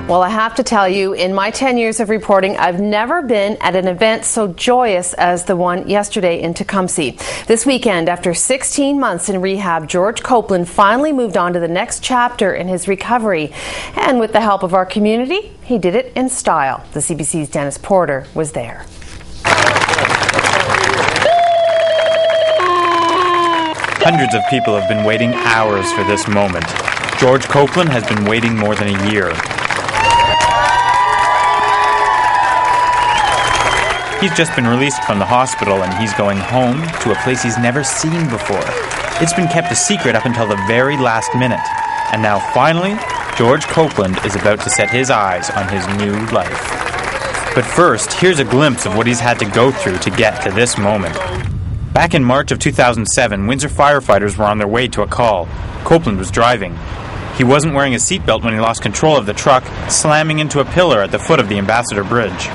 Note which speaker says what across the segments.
Speaker 1: Well, I have to tell you, in my 10 years of reporting, I've never been at an event so joyous as the one yesterday in Tecumseh. This weekend, after 16 months in rehab, George Copeland finally moved on to the next chapter in his recovery. And with the help of our community, he did it in style. The CBC's Dennis Porter was there.
Speaker 2: Hundreds of people have been waiting hours for this moment. George Copeland has been waiting more than a year. He's just been released from the hospital and he's going home to a place he's never seen before. It's been kept a secret up until the very last minute. And now finally, George Copeland is about to set his eyes on his new life. But first, here's a glimpse of what he's had to go through to get to this moment. Back in March of 2007, Windsor firefighters were on their way to a call. Copeland was driving. He wasn't wearing a seatbelt when he lost control of the truck, slamming into a pillar at the foot of the Ambassador Bridge.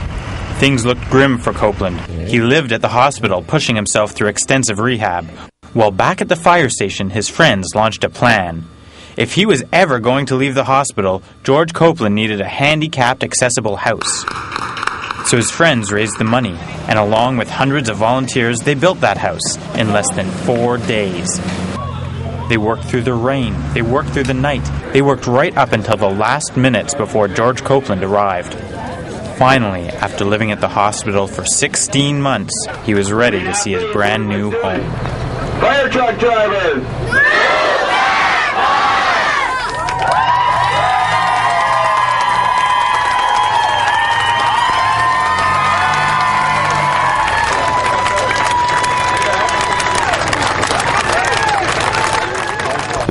Speaker 2: Things looked grim for Copeland. He lived at the hospital, pushing himself through extensive rehab. While back at the fire station, his friends launched a plan. If he was ever going to leave the hospital, George Copeland needed a handicapped, accessible house. So his friends raised the money, and along with hundreds of volunteers, they built that house in less than 4 days. They worked through the rain, they worked through the night, they worked right up until the last minutes before George Copeland arrived. Finally, after living at the hospital for 16 months, he was ready to see his brand new home.
Speaker 3: Fire truck drivers!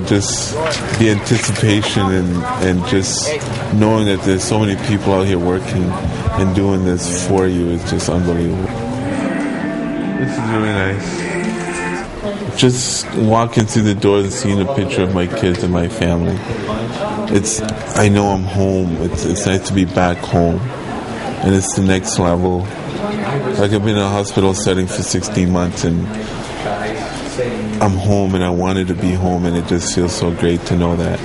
Speaker 4: Just the anticipation and just knowing that there's so many people out here working and doing this for you is just unbelievable. This is really nice. Just walking through the door and seeing a picture of my kids and my family. I know I'm home. It's nice to be back home. And it's the next level. Like, I've been in a hospital setting for 16 months and I'm home and I wanted to be home, and it just feels so great to know that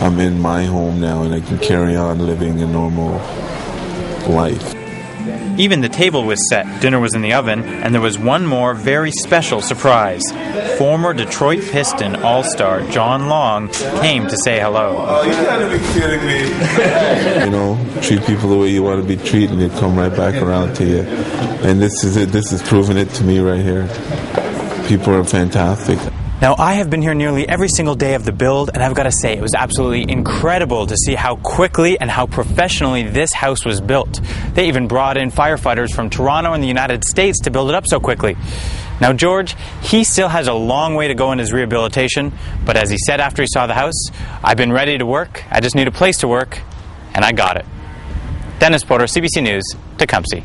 Speaker 4: I'm in my home now and I can carry on living a normal life.
Speaker 2: Even the table was set, dinner was in the oven, and there was one more very special surprise. Former Detroit Piston All-Star John Long came to say hello.
Speaker 4: Oh, you gotta be kidding me. You know, treat people the way you want to be treated and they come right back around to you. And this is it. This is proving it to me right here. People are fantastic.
Speaker 2: Now, I have been here nearly every single day of the build, and I've got to say, it was absolutely incredible to see how quickly and how professionally this house was built. They even brought in firefighters from Toronto and the United States to build it up so quickly. Now, George, he still has a long way to go in his rehabilitation, but as he said after he saw the house, I've been ready to work, I just need a place to work, and I got it. Dennis Porter, CBC News, Tecumseh.